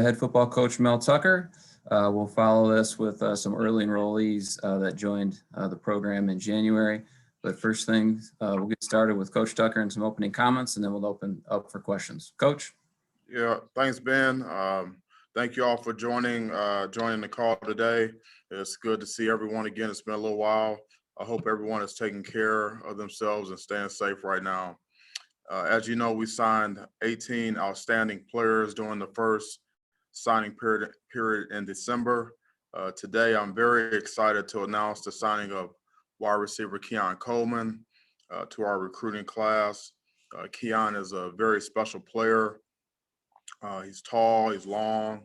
Head football coach Mel Tucker. We'll follow this with some early enrollees that joined the program in January. But first thing, we'll get started with Coach Tucker and some opening comments, and then we'll open up for questions. Coach? Yeah, thanks, Ben. Thank you all for joining the call today. It's good to see everyone again. It's been a little while. I hope everyone is taking care of themselves and staying safe right now. As you know, we signed 18 outstanding players during the first signing period in December. Today, I'm very excited to announce the signing of wide receiver Keon Coleman to our recruiting class. Keon is a very special player. He's tall, he's long.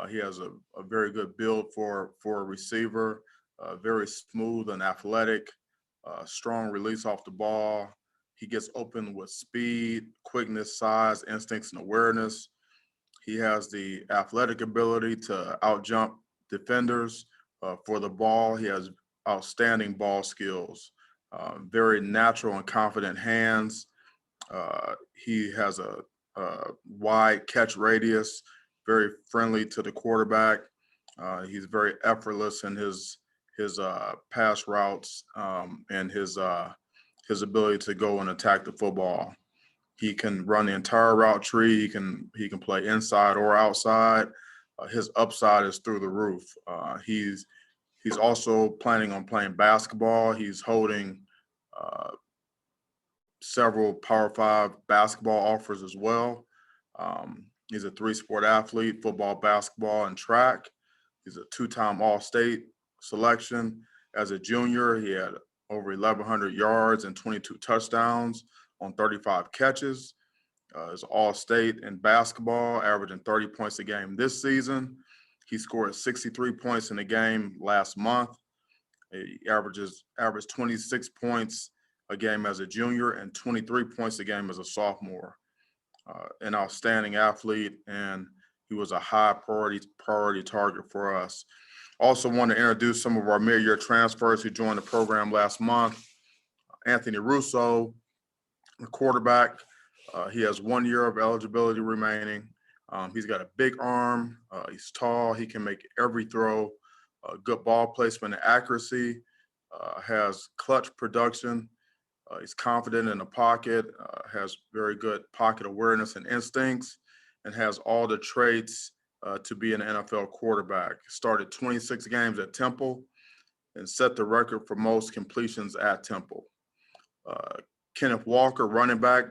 He has a very good build for a receiver, very smooth and athletic, strong release off the ball. He gets open with speed, quickness, size, instincts, and awareness. He has the athletic ability to outjump defenders for the ball. He has outstanding ball skills, very natural and confident hands. He has a wide catch radius, very friendly to the quarterback. He's very effortless in his pass routes and his ability to go and attack the football. He can run the entire route tree. He can play inside or outside. His upside is through the roof. He's also planning on playing basketball. He's holding several Power 5 basketball offers as well. He's a 3-sport athlete: football, basketball, and track. He's a 2-time All-State selection. As a junior, he had over 1,100 yards and 22 touchdowns on 35 catches. He's All-State in basketball, averaging 30 points a game this season. He scored 63 points in a game last month. He averaged 26 points a game as a junior and 23 points a game as a sophomore. An outstanding athlete, and he was a high priority target for us. Also want to introduce some of our mid-year transfers who joined the program last month. Anthony Russo, the quarterback. He has 1 year of eligibility remaining. He's got a big arm. He's tall. He can make every throw. Good ball placement and accuracy. Has clutch production. He's confident in the pocket. Has very good pocket awareness and instincts, and has all the traits to be an NFL quarterback. Started 26 games at Temple and set the record for most completions at Temple. Kenneth Walker, running back.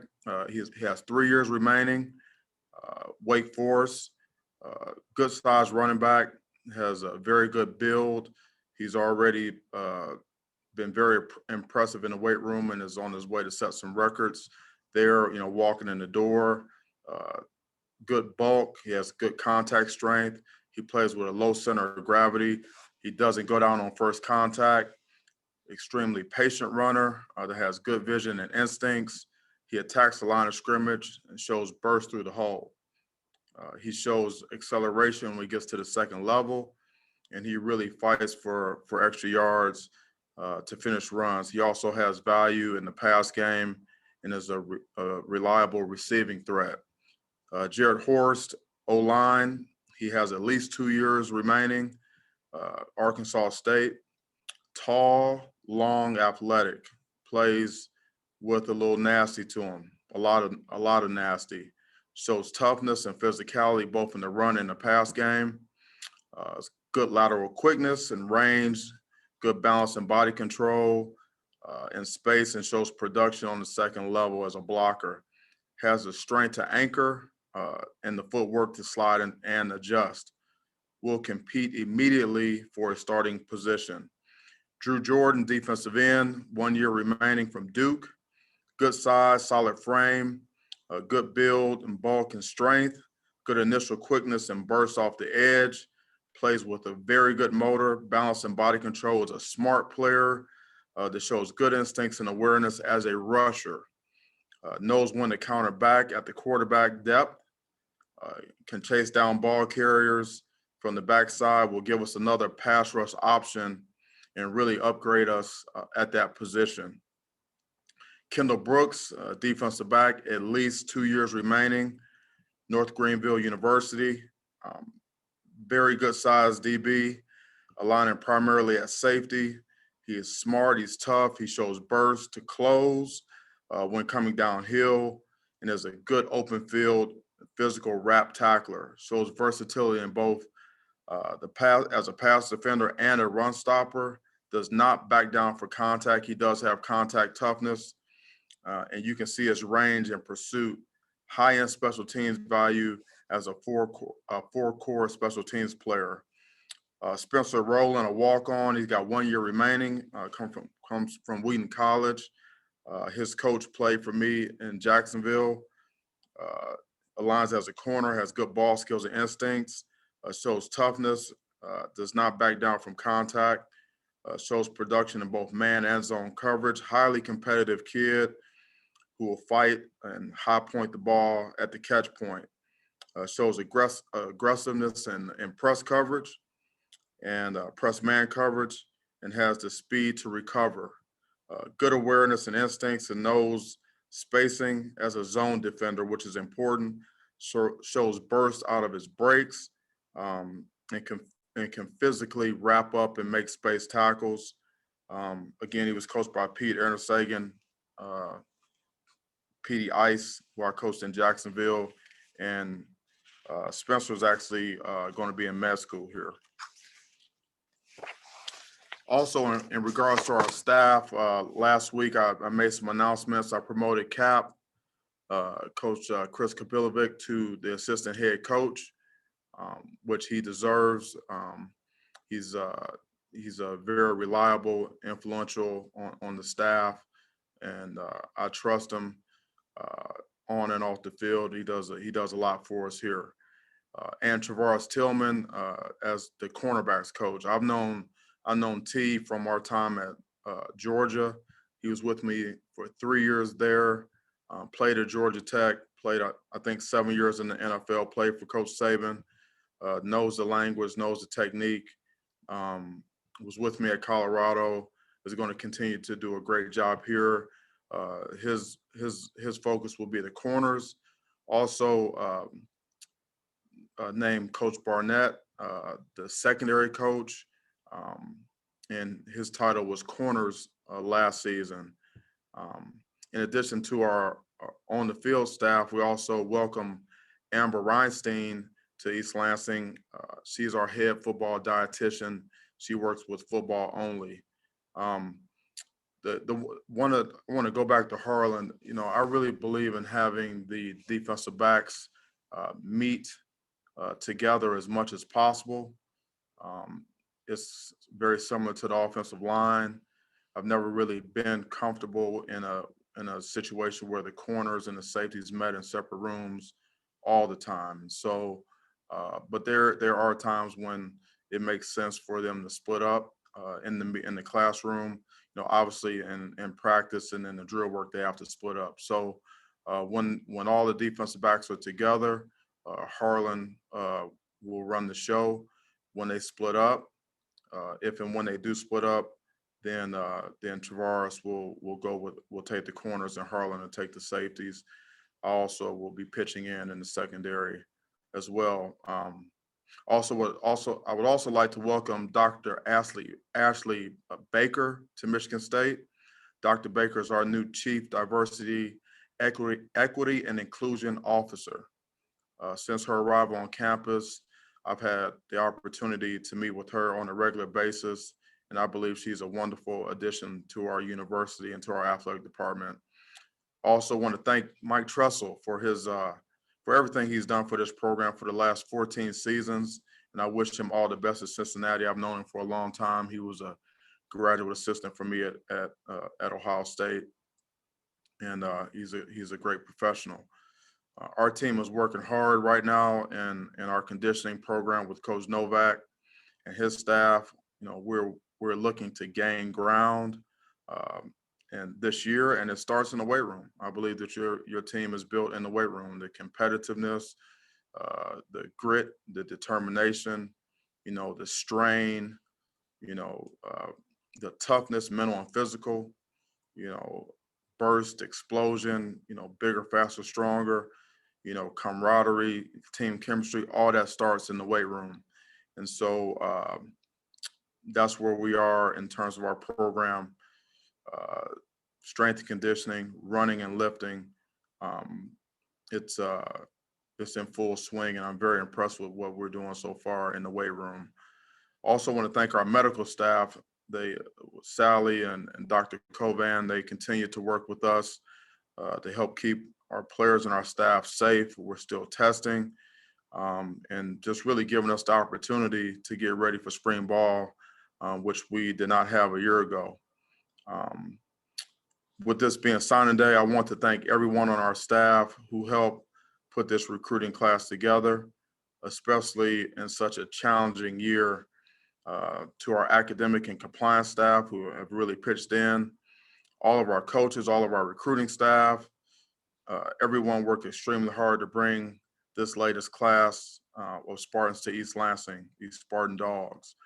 He has 3 years remaining. Wake Forest, good size running back, has a very good build. He's already been very impressive in the weight room and is on his way to set some records there, walking in the door. Good bulk. He has good contact strength. He plays with a low center of gravity. He doesn't go down on first contact. Extremely patient runner that has good vision and instincts. He attacks the line of scrimmage and shows burst through the hole. He shows acceleration when he gets to the second level, and he really fights for extra yards to finish runs. He also has value in the pass game and is a reliable receiving threat. Jared Horst, O-line, he has at least 2 years remaining. Arkansas State, tall, long, athletic, plays with a little nasty to him, a lot of nasty. Shows toughness and physicality both in the run and the pass game. Good lateral quickness and range, good balance and body control in space, and shows production on the second level as a blocker. Has the strength to anchor and the footwork to slide and adjust. Will compete immediately for a starting position. Drew Jordan, defensive end, 1 year remaining from Duke. Good size, solid frame, good build and bulk and strength, good initial quickness and burst off the edge, plays with a very good motor, balance and body control, is a smart player that shows good instincts and awareness as a rusher. Knows when to counter back at the quarterback depth, can chase down ball carriers from the backside, will give us another pass rush option and really upgrade us at that position. Kendall Brooks, defensive back, at least 2 years remaining. North Greenville University, Very good size DB, aligning primarily at safety. He is smart, he's tough, he shows burst to close when coming downhill, and is a good open field physical wrap tackler. Shows versatility in both the pass as a pass defender and a run stopper. Does not back down for contact. He does have contact toughness, and you can see his range and pursuit. High-end special teams value as a four-core special teams player. Spencer Rowland, a walk-on. He's got 1 year remaining. Comes from Wheaton College. His coach played for me in Jacksonville. Aligns as a corner, has good ball skills and instincts. Shows toughness. Does not back down from contact. Shows production in both man and zone coverage. Highly competitive kid who will fight and high point the ball at the catch point. Shows aggressiveness in press coverage and press man coverage, and has the speed to recover. Good awareness and instincts, and knows spacing as a zone defender, which is important. Shows burst out of his breaks, and can physically wrap up and make space tackles. Again, he was coached by Pete Ernesagen, Petey Ice, who I coached in Jacksonville, and Spencer's actually going to be in med school here. Also, in regards to our staff, last week I made some announcements. I promoted Cap, Coach Chris Kapilovic, to the assistant head coach, which he deserves. He's a very reliable, influential on the staff, and I trust him on and off the field. He does a lot for us here. And Travaris Tillman as the cornerbacks coach. I've known T from our time at Georgia. He was with me for 3 years there. Played at Georgia Tech. Played I think 7 years in the NFL. Played for Coach Saban. Knows the language. Knows the technique. Was with me at Colorado. Is going to continue to do a great job here. His focus will be the corners. Also named Coach Barnett, the secondary coach, and his title was corners last season. In addition to our on the field staff, we also welcome Amber Reinstein to East Lansing. She's our head football dietitian. She works with football only. I want to go back to Harlan. You know, I really believe in having the defensive backs meet together as much as possible. It's very similar to the offensive line. I've never really been comfortable in a situation where the corners and the safeties met in separate rooms all the time. So, but there are times when it makes sense for them to split up in the classroom. You know, obviously in practice and in the drill work, they have to split up. So when all the defensive backs are together, Harlan will run the show. When they split up, if and when they do split up, then Travaris will take the corners and Harlan will take the safeties. I also will be pitching in the secondary as well. I would also like to welcome Dr. Ashley Baker to Michigan State. Dr. Baker is our new Chief Diversity, Equity and Inclusion Officer. Since her arrival on campus, I've had the opportunity to meet with her on a regular basis, and I believe she's a wonderful addition to our university and to our athletic department. Also want to thank Mike Tressel for for everything he's done for this program for the last 14 seasons, and I wish him all the best at Cincinnati. I've known him for a long time. He was a graduate assistant for me at Ohio State, and he's a great professional. Our team is working hard right now in our conditioning program with Coach Novak and his staff. You know, we're looking to gain ground and this year, and it starts in the weight room. I believe that your team is built in the weight room. The competitiveness, the grit, the determination, you know, the strain, you know, the toughness, mental and physical, you know, burst, explosion, you know, bigger, faster, stronger. camaraderie, team chemistry, all that starts in the weight room. And so that's where we are in terms of our program, strength and conditioning, running and lifting. Um, it's in full swing, and I'm very impressed with what we're doing so far in the weight room. Also want to thank our medical staff. Sally and Dr. Covan, they continue to work with us to help keep our players and our staff safe. We're still testing and just really giving us the opportunity to get ready for spring ball, which we did not have a year ago. With this being signing day, I want to thank everyone on our staff who helped put this recruiting class together, especially in such a challenging year. To our academic and compliance staff who have really pitched in, all of our coaches, all of our recruiting staff, everyone worked extremely hard to bring this latest class of Spartans to East Lansing, these Spartan Dogs.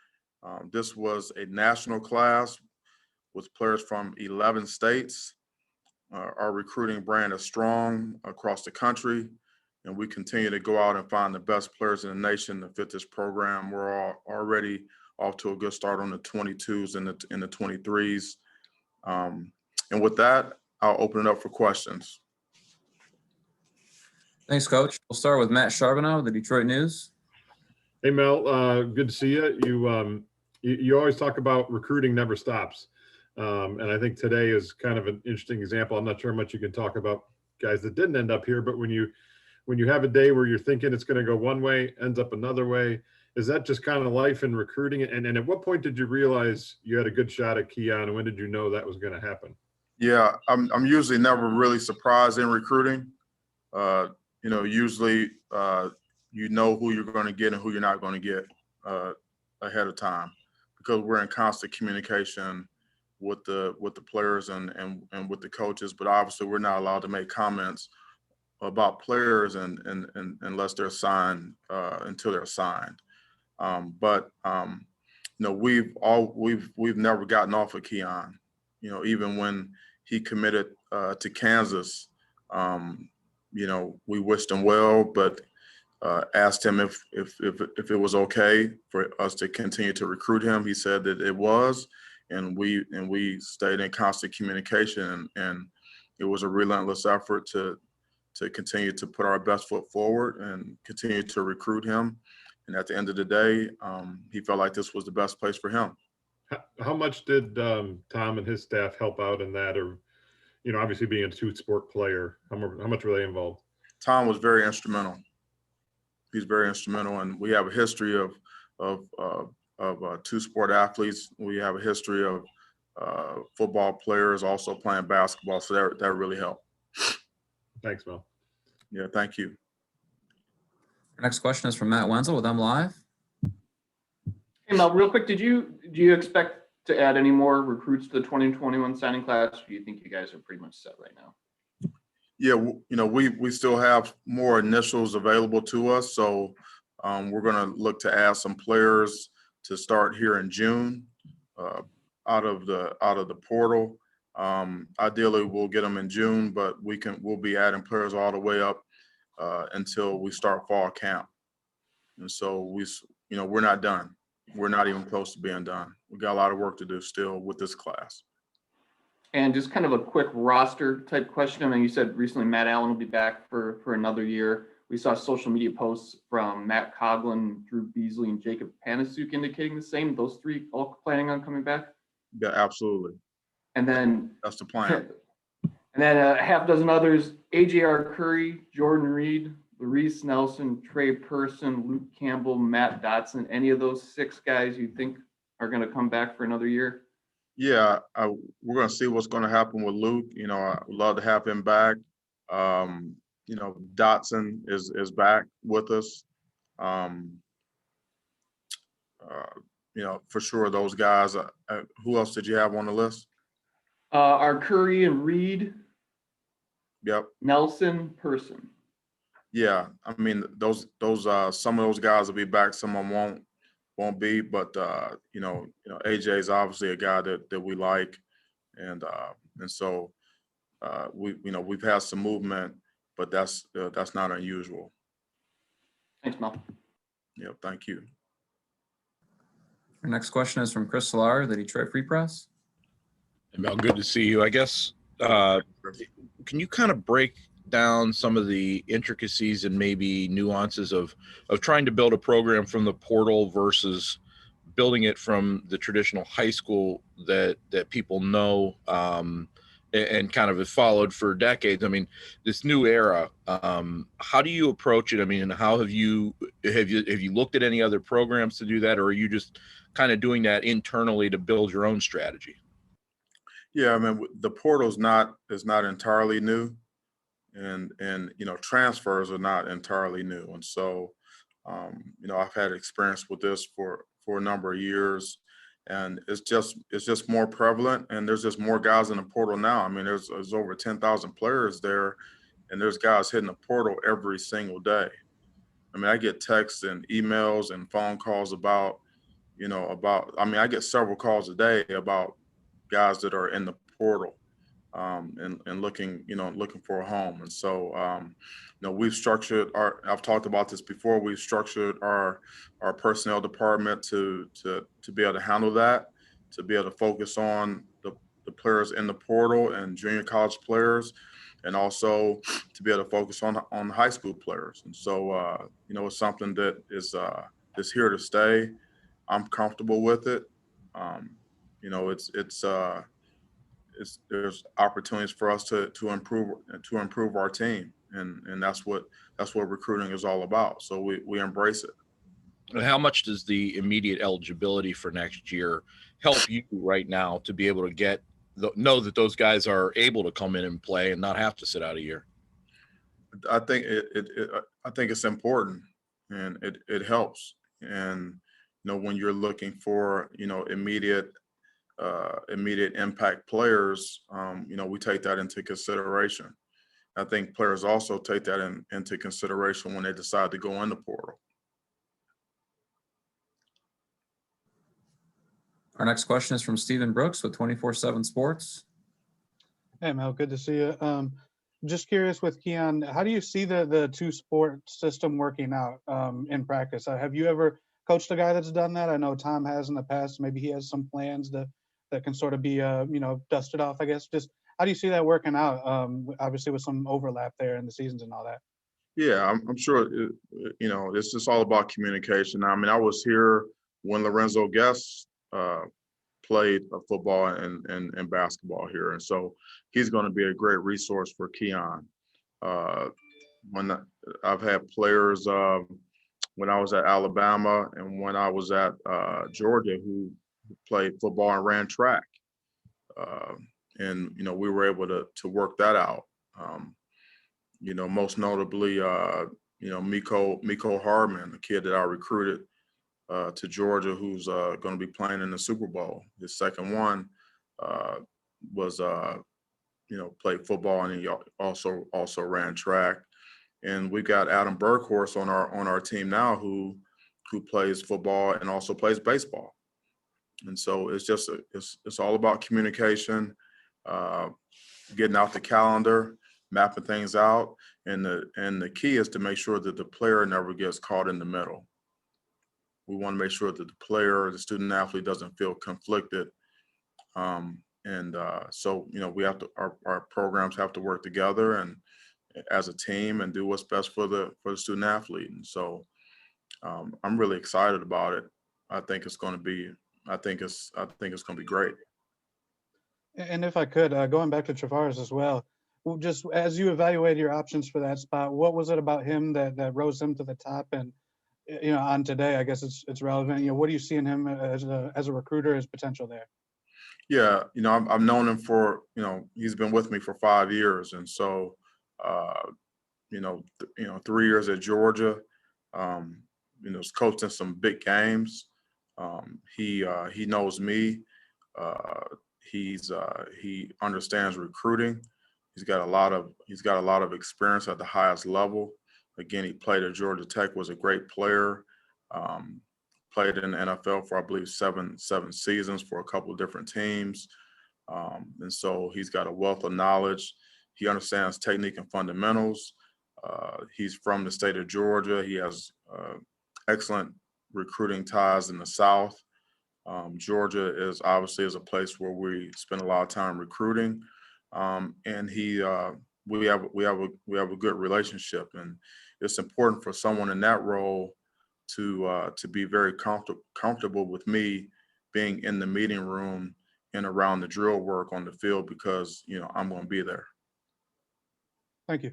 This was a national class with players from 11 states. Our recruiting brand is strong across the country, and we continue to go out and find the best players in the nation to fit this program. We're already off to a good start on the 22s and the 23s. And with that, I'll open it up for questions. Thanks, Coach. We'll start with Matt Charbonneau, the Detroit News. Hey, Mel, good to see you. You always talk about recruiting never stops. And I think today is kind of an interesting example. I'm not sure how much you can talk about guys that didn't end up here, but when you have a day where you're thinking it's going to go one way, ends up another way, is that just kind of life in recruiting? And at what point did you realize you had a good shot at Keon, and when did you know that was going to happen? Yeah, I'm usually never really surprised in recruiting. Usually you know who you're going to get and who you're not going to get ahead of time, because we're in constant communication with the players and with the coaches. But obviously we're not allowed to make comments about players and unless they're signed until they're signed. We've never gotten off of Keon. Even when he committed to Kansas, we wished him well, but asked him if it was okay for us to continue to recruit him. He said that it was, and we stayed in constant communication, and it was a relentless effort to continue to put our best foot forward and continue to recruit him. And at the end of the day, he felt like this was the best place for him. How much did Tom and his staff help out in that? Or, obviously being a two-sport player, how much were they involved? Tom was very instrumental. He's very instrumental, and we have a history of two-sport athletes. We have a history of football players also playing basketball, so that really helped. Thanks, Mel. Yeah, thank you. Our next question is from Matt Wenzel with MLive. Hey, Mel, real quick, do you expect to add any more recruits to the 2021 signing class? Or do you think you guys are pretty much set right now? Yeah, we still have more initials available to us, so we're going to look to add some players to start here in June out of the portal. Ideally, we'll get them in June, but we'll be adding players all the way up until we start fall camp. And so we're not done. We're not even close to being done. We got a lot of work to do still with this class. And just kind of a quick roster type question. I mean, you said recently Matt Allen will be back for another year. We saw social media posts from Matt Coughlin, Drew Beasley, and Jacob Panasuk indicating the same. Those three all planning on coming back? Yeah, absolutely. And then that's the plan. And then a half dozen others: AJR Curry, Jordan Reed, Larice Nelson, Trey Person, Luke Campbell, Matt Dotson. Any of those six guys you think are going to come back for another year? Yeah, we're going to see what's going to happen with Luke. I would love to have him back. Dotson is back with us. For sure, those guys. Who else did you have on the list? Are Curry and Reed. Yep. Nelson, Person. Yeah, I mean those some of those guys will be back, some of them won't be, but AJ is obviously a guy that we like, and so we've had some movement, but that's not unusual. Thanks, Mel. Yeah, thank you. Our next question is from Chris Solar, the Detroit Free Press. Hey, Mel, good to see you. I guess, can you kind of break down some of the intricacies and maybe nuances of trying to build a program from the portal versus building it from the traditional high school that people know and kind of have followed for decades? I mean, this new era, how do you approach it? I mean, and how have you looked at any other programs to do that, or are you just kind of doing that internally to build your own strategy? Yeah, I mean, the portal is not entirely new, and transfers are not entirely new, and so I've had experience with this for a number of years, and it's just more prevalent, and there's just more guys in the portal now. I mean, there's over 10,000 players there, and there's guys hitting the portal every single day. I mean, I get texts and emails and phone calls about I get several calls a day about guys that are in the portal and looking for a home. And so, we've structured I've talked about this before, we've structured our personnel department to be able to handle that, to be able to focus on the players in the portal and junior college players, and also to be able to focus on high school players. And so, it's something that is here to stay. I'm comfortable with it. There's opportunities for us to improve our team, and that's what recruiting is all about. So we embrace it. And how much does the immediate eligibility for next year help you right now to be able to know that those guys are able to come in and play and not have to sit out a year? I think it's important, and it helps. And when you're looking for immediate impact players, we take that into consideration. I think players also take that into consideration when they decide to go in the portal. Our next question is from Stephen Brooks with 24/7 Sports. Hey, Mel, good to see you. Just curious with Keon, how do you see the two-sport system working out in practice? Have you ever coached a guy that's done that? I know Tom has in the past. Maybe he has some plans that can sort of be, dusted off, I guess. Just how do you see that working out? Obviously with some overlap there in the seasons and all that. Yeah, I'm sure, it's just all about communication. I mean, I was here when Lorenzo Guest played football and basketball here. And so he's going to be a great resource for Keon. When I've had players when I was at Alabama and when I was at Georgia who played football and ran track. And we were able to work that out. Most notably, Miko Hardman, the kid that I recruited to Georgia, who's going to be playing in the Super Bowl. His second one was, played football, and he also ran track. And we got Adam Burkhorst on our team now, who plays football and also plays baseball. And so it's all about communication, getting out the calendar, mapping things out, and the key is to make sure that the player never gets caught in the middle. We want to make sure that the student athlete doesn't feel conflicted. So we have to, our programs have to work together and as a team and do what's best for the student athlete. And so I'm really excited about it. I think it's going to be great. And if I could, going back to Travares as well, just as you evaluated your options for that spot, what was it about him that rose him to the top? And on today, I guess it's relevant. What do you see in him as a recruiter, his potential there? Yeah, I've known him for, he's been with me for 5 years, and so 3 years at Georgia, he's coached in some big games. He knows me. He understands recruiting. He's got a lot of experience at the highest level. Again, he played at Georgia Tech, was a great player. Played in the NFL for, I believe, seven seasons for a couple of different teams. And so he's got a wealth of knowledge. He understands technique and fundamentals. He's from the state of Georgia. He has excellent recruiting ties in the South. Georgia is obviously a place where we spend a lot of time recruiting, and we have a good relationship, and it's important for someone in that role to be very comfortable with me being in the meeting room and around the drill work on the field, because I'm going to be there. Thank you.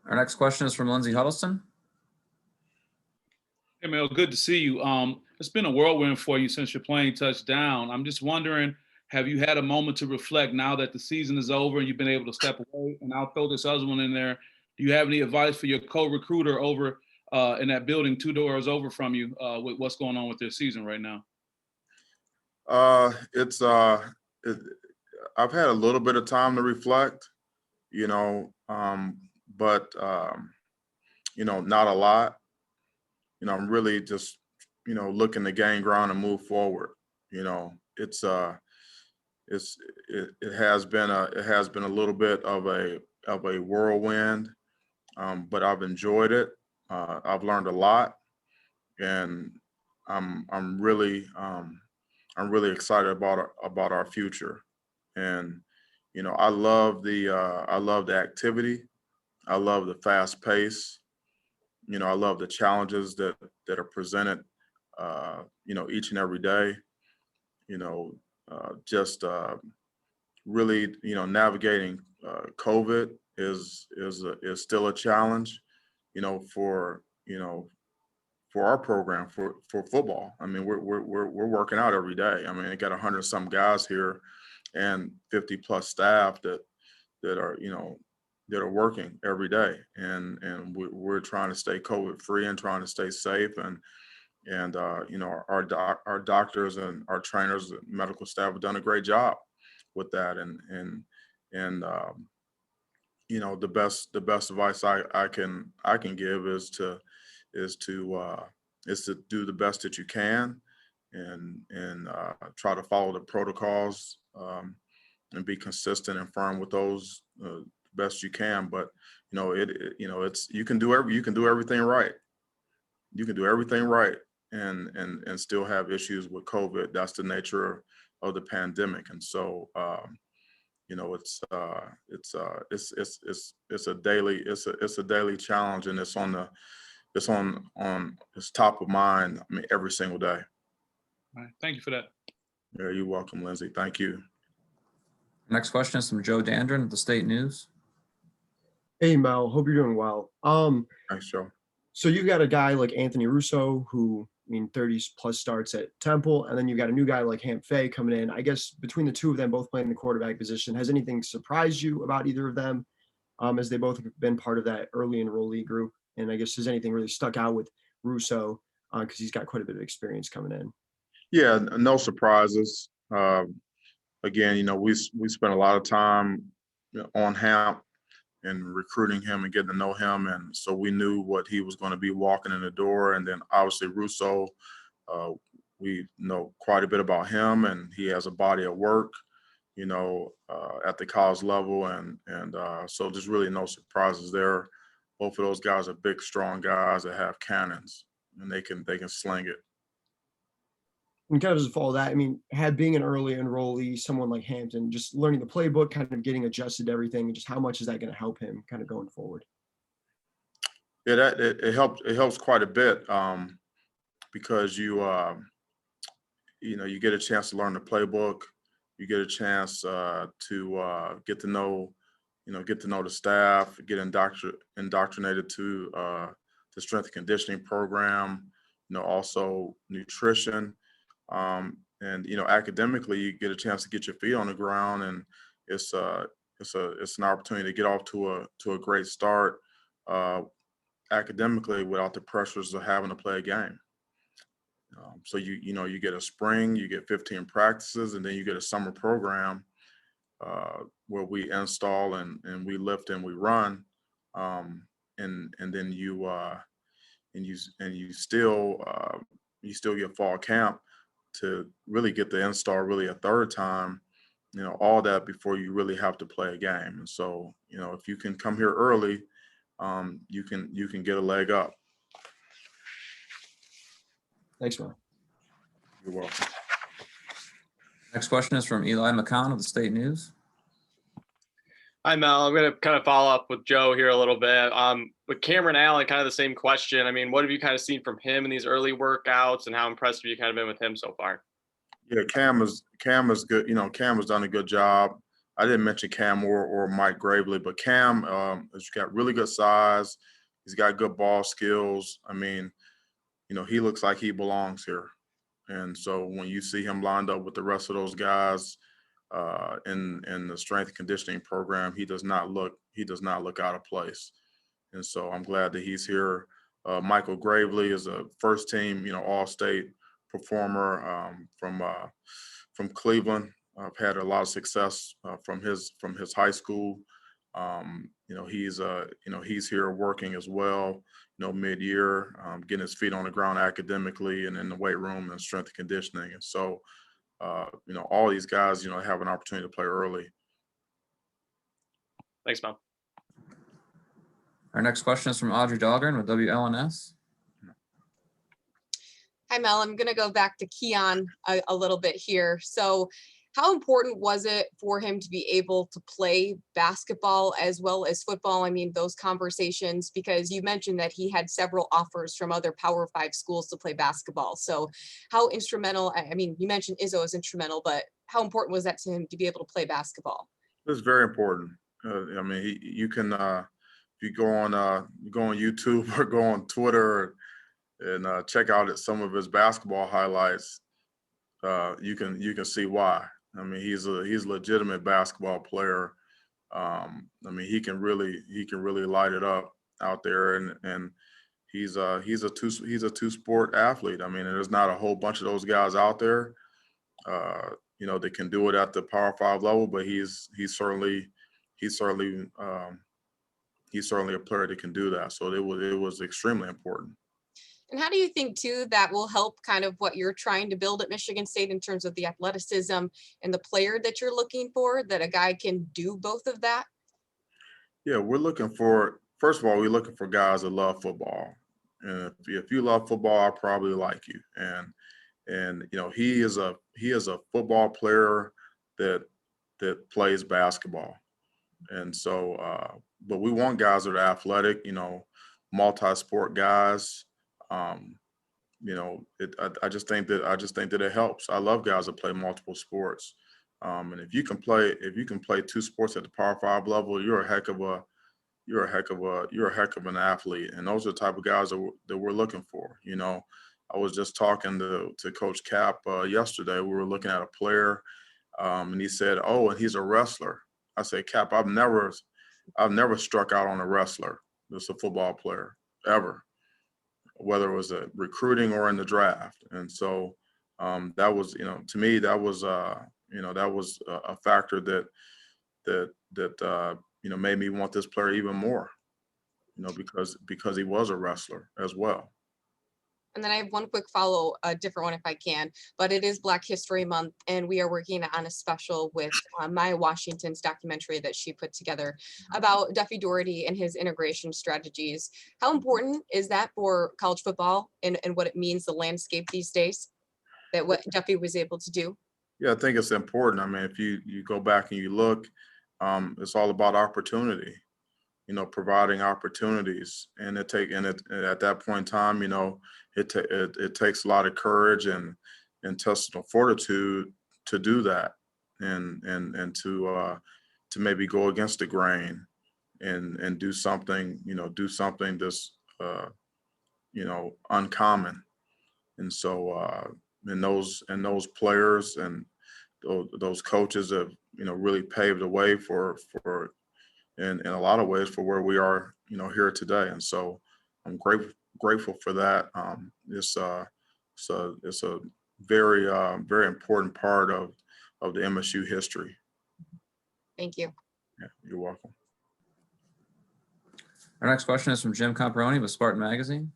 Our next question is from Lindsey Huddleston. Hey, Mel, good to see you. It's been a whirlwind for you since your plane touched down. I'm just wondering, have you had a moment to reflect now that the season is over and you've been able to step away? And I'll throw this other one in there. Do you have any advice for your co-recruiter over in that building 2 doors over from you with what's going on with their season right now? I've had a little bit of time to reflect, but not a lot. I'm really just, looking to gain ground and move forward. It has been a little bit of a whirlwind, but I've enjoyed it. I've learned a lot, and I'm really excited about our future. And I love the activity. I love the fast pace. I love the challenges that are presented, each and every day. Really, navigating COVID is still a challenge, for our program for football. I mean, we're working out every day. I mean, I got 100-some guys here, and 50+ staff that are working every day, and we're trying to stay COVID free and trying to stay safe, and our doctors and our trainers and medical staff have done a great job with that, and the best advice I can give is to do the best that you can, and try to follow the protocols, and be consistent and firm with those best you can. But it's you can do everything right. You can do everything right and still have issues with COVID. That's the nature of the pandemic, and so it's a daily challenge, and it's top of mind. I mean, every single day. All right. Thank you for that. Yeah, you're welcome, Lindsey. Thank you. Next question is from Joe Dandrin at the State News. Hey, Mel, hope you're doing well. Thanks, Joe. So you've got a guy like Anthony Russo, who, 30+ starts at Temple, and then you've got a new guy like Hamp Fay coming in. I guess between the two of them both playing the quarterback position, has anything surprised you about either of them, as they both have been part of that early enrollee group? And I guess, has anything really stuck out with Russo, because he's got quite a bit of experience coming in? Yeah, no surprises. Again, we spent a lot of time on Hamp and recruiting him and getting to know him, and so we knew what he was going to be walking in the door. And then obviously Russo, we know quite a bit about him, and he has a body of work, at the college level, and so there's really no surprises there. Both of those guys are big, strong guys that have cannons, and they can sling it. And kind of as a follow that, had being an early enrollee, someone like Hampton, just learning the playbook, kind of getting adjusted to everything, and just how much is that going to help him kind of going forward? Yeah, it helps quite a bit, because you get a chance to learn the playbook. You get a chance to get to know the staff, get indoctrinated to the strength and conditioning program, also nutrition. And academically, you get a chance to get your feet on the ground, and it's an opportunity to get off to a great start academically without the pressures of having to play a game. So you get a spring, you get 15 practices, and then you get a summer program where we install and we lift and we run, and then you still get fall camp to really get the install really a third time, all that before you really have to play a game. And so, if you can come here early, you can get a leg up. Thanks, man. You're welcome. Next question is from Eli McCon of the State News. Hi, Mel. I'm going to kind of follow up with Joe here a little bit. With Kameron Allen, kind of the same question. I mean, what have you kind of seen from him in these early workouts, and how impressed have you kind of been with him so far? Yeah, Cam is good. Cam has done a good job. I didn't mention Cam or Mike Gravely, but Cam has got really good size. He's got good ball skills. I mean, he looks like he belongs here. And so when you see him lined up with the rest of those guys in the strength and conditioning program, he does not look out of place. And so I'm glad that he's here. Michael Gravely is a first team, all-state performer from Cleveland. I've had a lot of success from his high school. He's here working as well, mid-year, getting his feet on the ground academically and in the weight room and strength and conditioning. And so, all these guys, have an opportunity to play early. Thanks, Mel. Our next question is from Audrey Dahlgren with WLNS. Hi, Mel. I'm going to go back to Keon a little bit here. So how important was it for him to be able to play basketball as well as football? I mean, those conversations, because you mentioned that he had several offers from other Power 5 schools to play basketball. So how instrumental, I mean, you mentioned Izzo is instrumental, but how important was that to him to be able to play basketball? It's very important. I mean, you can, if you go on YouTube or go on Twitter and check out some of his basketball highlights, you can see why. I mean, he's a legitimate basketball player. I mean, he can really light it up out there, and he's a two-sport athlete. I mean, there's not a whole bunch of those guys out there, that can do it at the Power 5 level. But he's certainly a player that can do that. So it was extremely important. And how do you think, too, that will help kind of what you're trying to build at Michigan State in terms of the athleticism and the player that you're looking for, that a guy can do both of that? Yeah, first of all, we're looking for guys that love football. And if you love football, I probably like you. And he is a football player that plays basketball. And so, but we want guys that are athletic, multi-sport guys. I just think that it helps. I love guys that play multiple sports. And if you can play two sports at the Power 5 level, you're a heck of an athlete. And those are the type of guys that we're looking for. I was just talking to Coach Cap yesterday. We were looking at a player, and he said, "Oh, and he's a wrestler." I said, "Cap, I've never struck out on a wrestler that's a football player ever, whether it was a recruiting or in the draft." And so that was, to me, that was a factor that made me want this player even more, because he was a wrestler as well. And then I have one quick follow, a different one if I can, but it is Black History Month, and we are working on a special with Maya Washington's documentary that she put together about Duffy Doherty and his integration strategies. How important is that for college football and what it means, the landscape these days, that what Duffy was able to do? Yeah, I think it's important. I mean, if you go back and you look, it's all about opportunity. Providing opportunities, and at that point in time, it takes a lot of courage and intestinal fortitude to do that, and to maybe go against the grain and do something that's uncommon. And so and those players and those coaches have really paved the way for in a lot of ways for where we are here today. And so I'm grateful for that. It's a very very important part of the MSU history. Thank you. Yeah, you're welcome. Our next question is from Jim Comparoni with Spartan Magazine.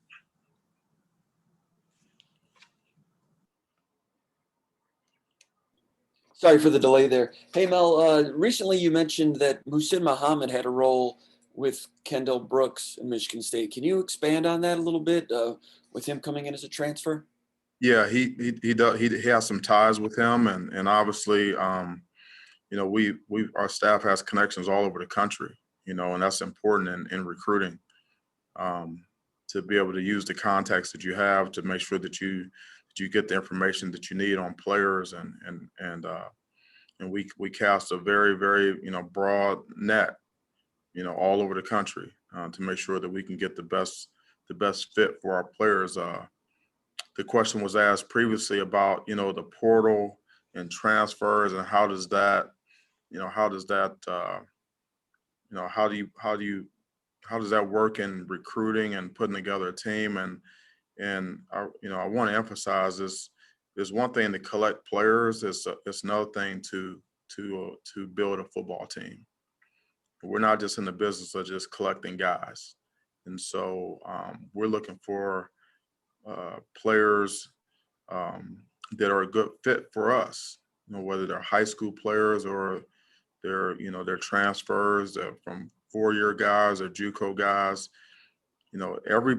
Sorry for the delay there. Hey, Mel, recently you mentioned that Muhsin Muhammad had a role with Kendall Brooks in Michigan State. Can you expand on that a little bit with him coming in as a transfer? Yeah, he does. He has some ties with him, and obviously, you know, our staff has connections all over the country. You know, and that's important in recruiting, to be able to use the contacts that you have to make sure that you get the information that you need on players, and we cast a very, very, you know, broad net, you know, all over the country, to make sure that we can get the best fit for our players. The question was asked previously about, you know, the portal and transfers, and how does that, you know, how does that work in recruiting and putting together a team? And you know, I want to emphasize this: there's one thing to collect players; it's another thing to build a football team. We're not just in the business of just collecting guys, and so we're looking for players that are a good fit for us. You know, whether they're high school players or they're transfers from 4-year guys or JUCO guys. You know, every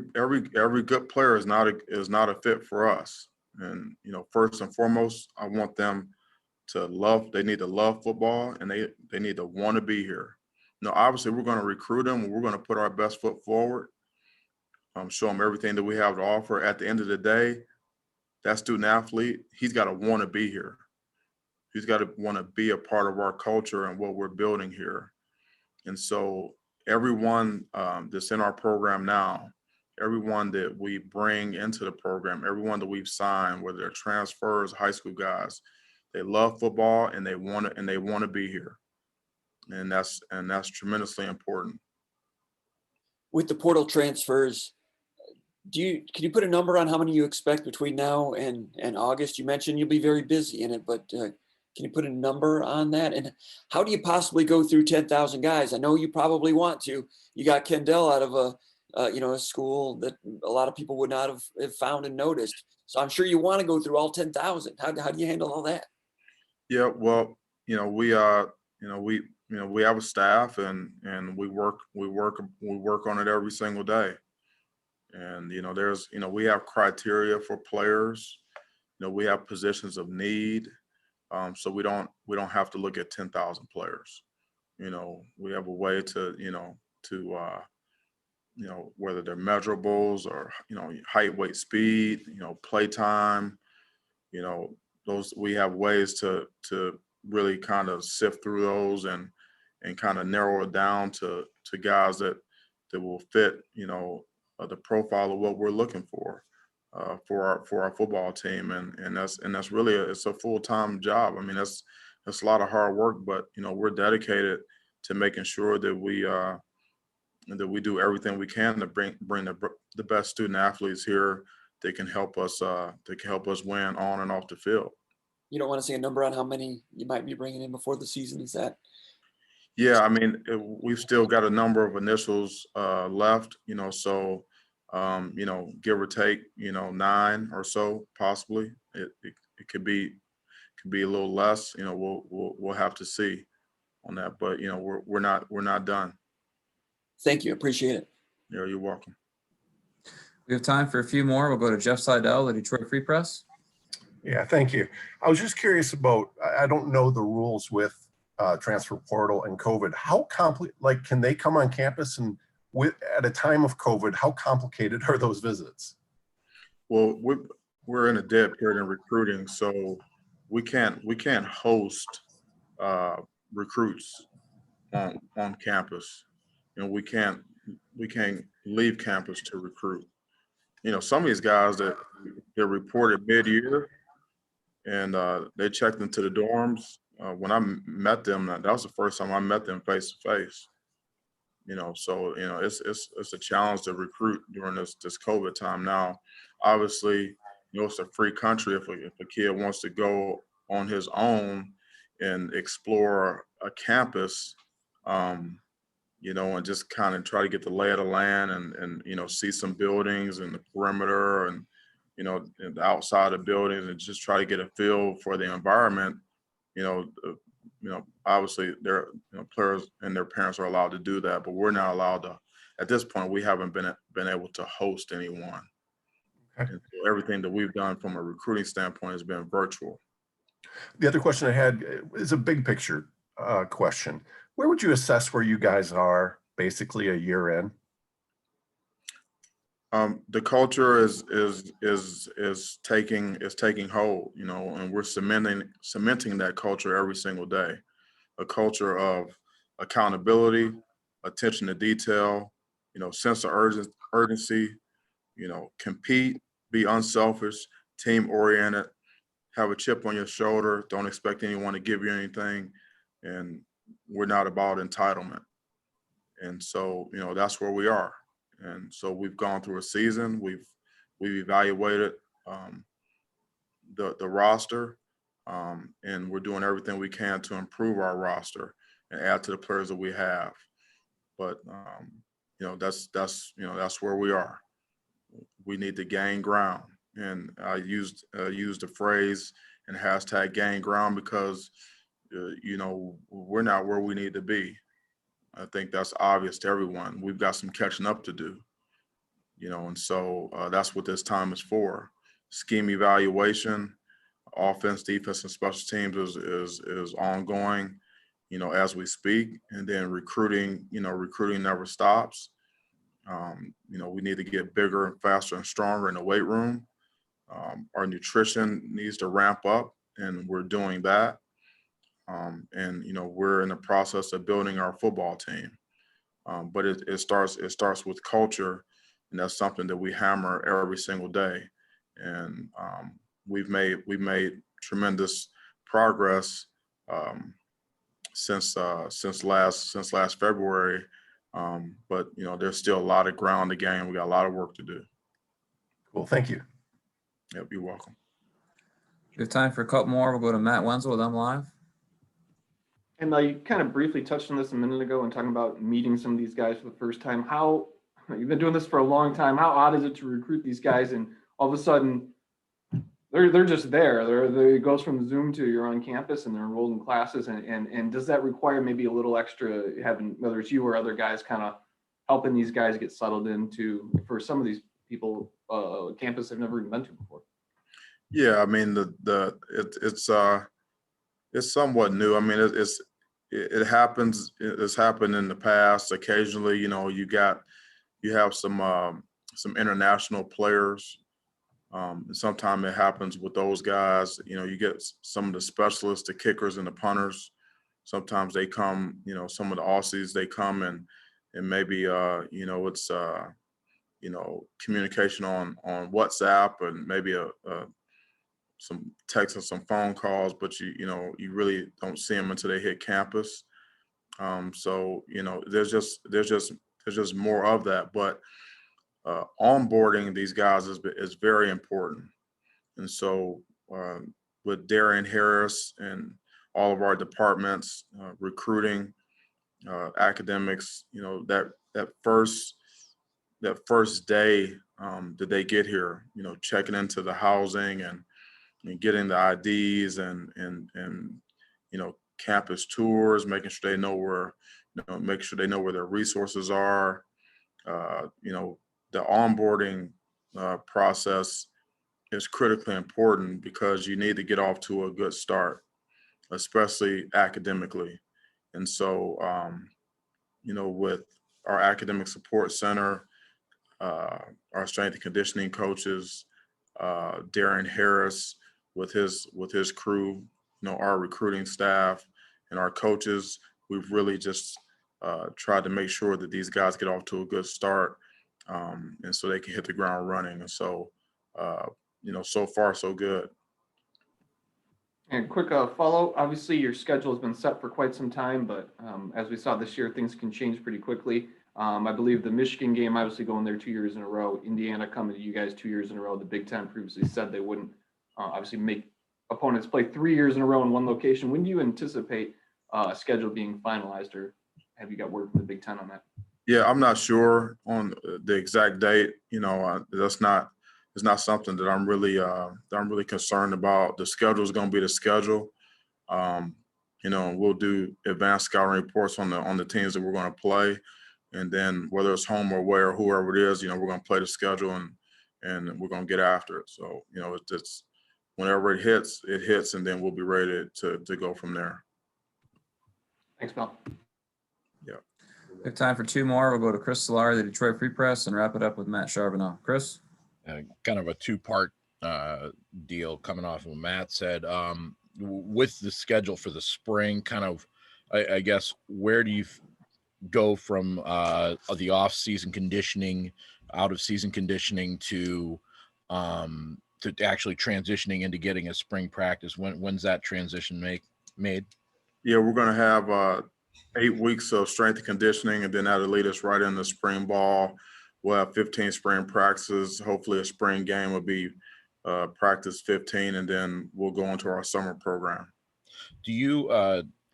good player is not a fit for us. And you know, first and foremost, I want them to love. They need to love football, and they need to want to be here. You know, obviously, we're going to recruit them. We're going to put our best foot forward. Show them everything that we have to offer. At the end of the day, that student athlete, he's got to want to be here. He's got to want to be a part of our culture and what we're building here. And so everyone that's in our program now, everyone that we bring into the program, everyone that we've signed, whether they're transfers, high school guys, they love football and they want to be here. And that's tremendously important. With the portal transfers, can you put a number on how many you expect between now and August? You mentioned you'll be very busy in it, but can you put a number on that? And how do you possibly go through 10,000 guys? I know you probably want to. You got Kendall out of a school that a lot of people would not have found and noticed. So I'm sure you want to go through all 10,000. How do you handle all that? Yeah, well, you know, we have a staff, and we work on it every single day. And you know, we have criteria for players. You know, we have positions of need. So we don't have to look at 10,000 players. You know, we have a way to whether they're measurables or, you know, height, weight, speed, you know, play time, you know, we have ways to really kind of sift through those and kind of narrow it down to guys that will fit, you know, the profile of what we're looking for our football team. And that's really it's a full-time job. I mean, that's a lot of hard work, but you know, we're dedicated to making sure that we do everything we can to bring the best student athletes here that can help us win on and off the field. You don't want to say a number on how many you might be bringing in before the season, is that? Yeah, I mean, we've still got a number of initials left, you know, so you know, give or take, you know, 9 or so possibly. It could be a little less, you know. We'll have to see on that, but you know, we're not done. Thank you, appreciate it. Yeah, you're welcome. We have time for a few more. We'll go to Jeff Seidel, the Detroit Free Press. Yeah, thank you. I was just curious about, I don't know the rules with transfer portal and COVID. How can they come on campus, and at a time of COVID, how complicated are those visits? Well, we're in a dead period in recruiting, so we can't host recruits on campus. You know, we can't leave campus to recruit. You know, some of these guys that they're reported mid-year, and they checked into the dorms. When I met them, that was the first time I met them face to face. You know, so you know, it's a challenge to recruit during this COVID time. Now, obviously, you know, it's a free country. If a kid wants to go on his own and explore a campus, you know, and just kind of try to get the lay of the land and you know, see some buildings and the perimeter and, you know, and the outside of buildings, and just try to get a feel for the environment, Obviously their players and their parents are allowed to do that, but we're not allowed to. At this point, we haven't been able to host anyone. Okay. And so everything that we've done from a recruiting standpoint has been virtual. The other question I had is a big picture question. Where would you assess where you guys are basically a year in? The culture is taking hold, and we're cementing that culture every single day. A culture of accountability, attention to detail, sense of urgency, compete, be unselfish, team oriented, have a chip on your shoulder, don't expect anyone to give you anything, and we're not about entitlement. And so, that's where we are. And so we've gone through a season. We've evaluated the roster, and we're doing everything we can to improve our roster and add to the players that we have. But that's where we are. We need to gain ground, and I used the phrase and hashtag gain ground because we're not where we need to be. I think that's obvious to everyone. We've got some catching up to do, and so that's what this time is for. Scheme evaluation, offense, defense, and special teams is ongoing, as we speak. And then recruiting never stops. We need to get bigger and faster and stronger in the weight room. Our nutrition needs to ramp up, and we're doing that. And we're in the process of building our football team. But it starts with culture, and that's something that we hammer every single day. And we've made tremendous progress since last February. But there's still a lot of ground to gain. We got a lot of work to do. Cool. Thank you. Yep, you're welcome. We have time for a couple more. We'll go to Matt Wenzel with MLive. And you kind of briefly touched on this a minute ago and talking about meeting some of these guys for the first time. How you've been doing this for a long time. How odd is it to recruit these guys and all of a sudden they're just there? It goes from Zoom to you're on campus and they're enrolled in classes. And does that require maybe a little extra having, whether it's you or other guys, kind of helping these guys get settled into, for some of these people, campus they've never even been to before? Yeah, I mean it's somewhat new. I mean it happens. It's happened in the past. Occasionally, you have some international players. Sometimes it happens with those guys. You get some of the specialists, the kickers and the punters. Sometimes they come. Some of the Aussies, they come and maybe it's communication on WhatsApp and maybe some texts and some phone calls, but you really don't see them until they hit campus. So there's just more of that. But onboarding these guys is very important. And so with Darian Harris and all of our departments, recruiting, academics, that first day that they get here, checking into the housing and getting the IDs and campus tours, making sure they know where their resources are. The onboarding process is critically important because you need to get off to a good start, especially academically. And so, with our academic support center, our strength and conditioning coaches, Darren Harris with his crew, our recruiting staff and our coaches, we've really just tried to make sure that these guys get off to a good start, and so they can hit the ground running. And so, so far so good. And quick follow, obviously your schedule has been set for quite some time, but as we saw this year, things can change pretty quickly. I believe the Michigan game, obviously going there 2 years in a row, Indiana coming to you guys 2 years in a row. The Big Ten previously said they wouldn't obviously make opponents play 3 years in a row in one location. When do you anticipate a schedule being finalized, or have you got word from the Big Ten on that? Yeah, I'm not sure on the exact date. It's not something that I'm really concerned about. The schedule is going to be the schedule. We'll do advanced scouting reports on the teams that we're going to play. And then whether it's home or away or whoever it is, we're going to play the schedule and we're going to get after it. So, it's whenever it hits, and then we'll be ready to go from there. Thanks, Bill. Yeah. We have time for two more. We'll go to Chris Solari, the Detroit Free Press, and wrap it up with Matt Charbonneau. Chris? Kind of a two-part deal coming off of what Matt said. With the schedule for the spring, kind of, I guess, where do you go from the off-season conditioning, out-of-season conditioning to actually transitioning into getting a spring practice? When's that transition made? Yeah, we're going to have 8 weeks of strength and conditioning, and then that'll lead us right into spring ball. We'll have 15 spring practices. Hopefully a spring game will be practice 15, and then we'll go into our summer program. Do you,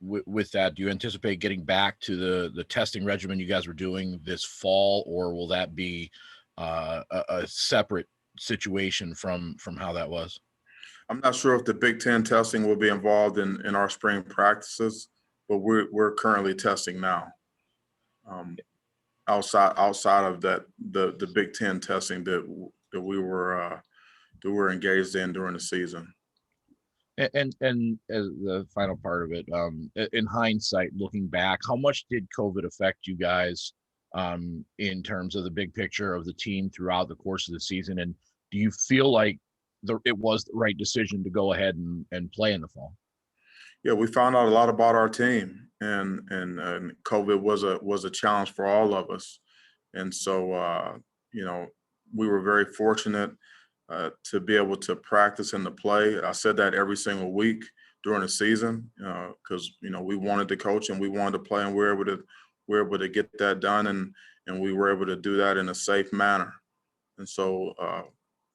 with that, do you anticipate getting back to the testing regimen you guys were doing this fall, or will that be a separate situation from how that was? I'm not sure if the Big Ten testing will be involved in our spring practices, but we're currently testing now. Outside of that, the Big Ten testing that we were engaged in during the season. And as the final part of it, in hindsight, looking back, how much did COVID affect you guys in terms of the big picture of the team throughout the course of the season? And do you feel like it was the right decision to go ahead and play in the fall? Yeah, we found out a lot about our team, and COVID was a challenge for all of us. And so, we were very fortunate to be able to practice and to play. I said that every single week during the season because we wanted to coach and we wanted to play, and we were able to get that done, and we were able to do that in a safe manner. And so,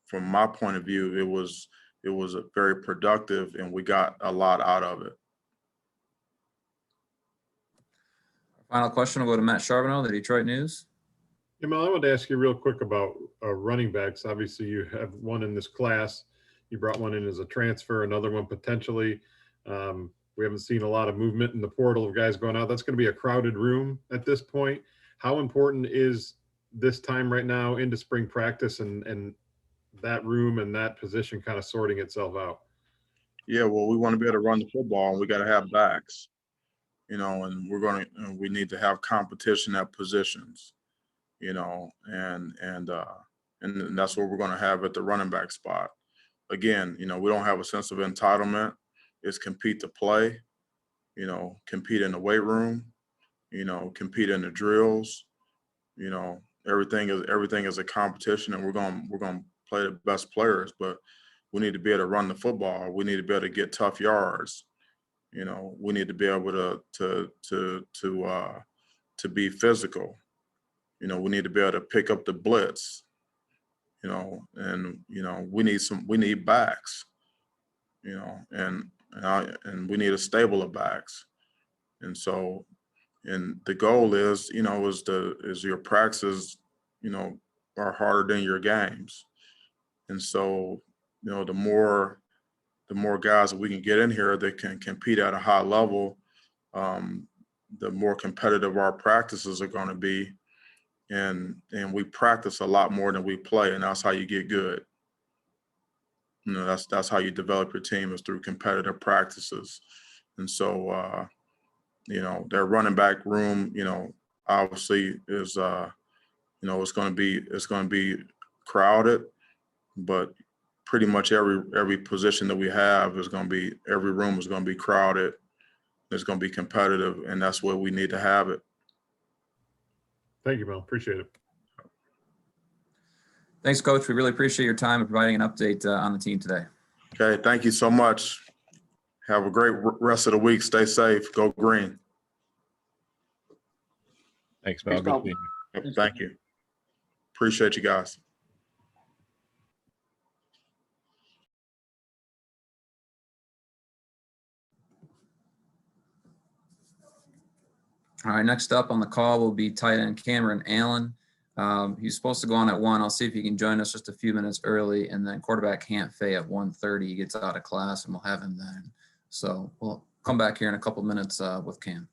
from my point of view, it was a very productive, and we got a lot out of it. Final question will go to Matt Charbonneau, the Detroit News. Yeah, Mel, I wanted to ask you real quick about running backs. Obviously, you have one in this class. You brought one in as a transfer, another one potentially. We haven't seen a lot of movement in the portal of guys going out. That's going to be a crowded room at this point. How important is this time right now into spring practice and that room and that position kind of sorting itself out? Yeah, well, we want to be able to run the football, and we got to have backs, and we need to have competition at positions, and that's what we're going to have at the running back spot. Again, we don't have a sense of entitlement. It's compete to play, compete in the weight room, compete in the drills, everything is a competition, and we're going to play the best players, but we need to be able to run the football. We need to be able to get tough yards. We need to be able to be physical. We need to be able to pick up the blitz. And we need backs. And we need a stable of backs. And so, and the goal is, is your practices, are harder than your games. And so, the more guys that we can get in here that can compete at a high level, the more competitive our practices are going to be. And we practice a lot more than we play, and that's how you get good. That's how you develop your team, is through competitive practices. And so, their running back room, obviously is, it's going to be crowded, but pretty much every position that we have every room is going to be crowded. It's going to be competitive, and that's where we need to have it. Thank you, Mel. Appreciate it. Thanks, Coach. We really appreciate your time and providing an update on the team today. Okay, thank you so much. Have a great rest of the week. Stay safe. Go green. Thanks, Mel. Good seeing you. Yep, thank you. Appreciate you guys. All right, next up on the call will be tight end Kameron Allen. He's supposed to go on at 1. I'll see if he can join us just a few minutes early. And then quarterback Hamp Fay at 1:30. He gets out of class, and we'll have him then. So we'll come back here in a couple minutes with Cam.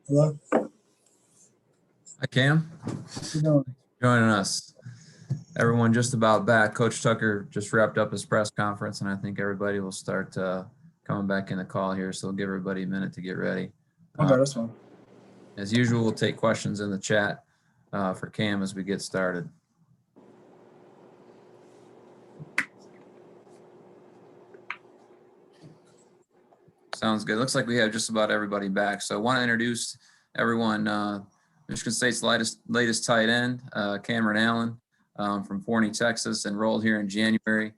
Hello? Hi, Cam. You know, Joining us. Everyone just about back. Coach Tucker just wrapped up his press conference, and I think everybody will start coming back in the call here. So we'll give everybody a minute to get ready. okay, that's fine. As usual, we'll take questions in the chat for Cam as we get started. Sounds good. Looks like we have just about everybody back. So I want to introduce everyone. Michigan State's latest tight end, Kameron Allen from Forney, Texas, enrolled here in January.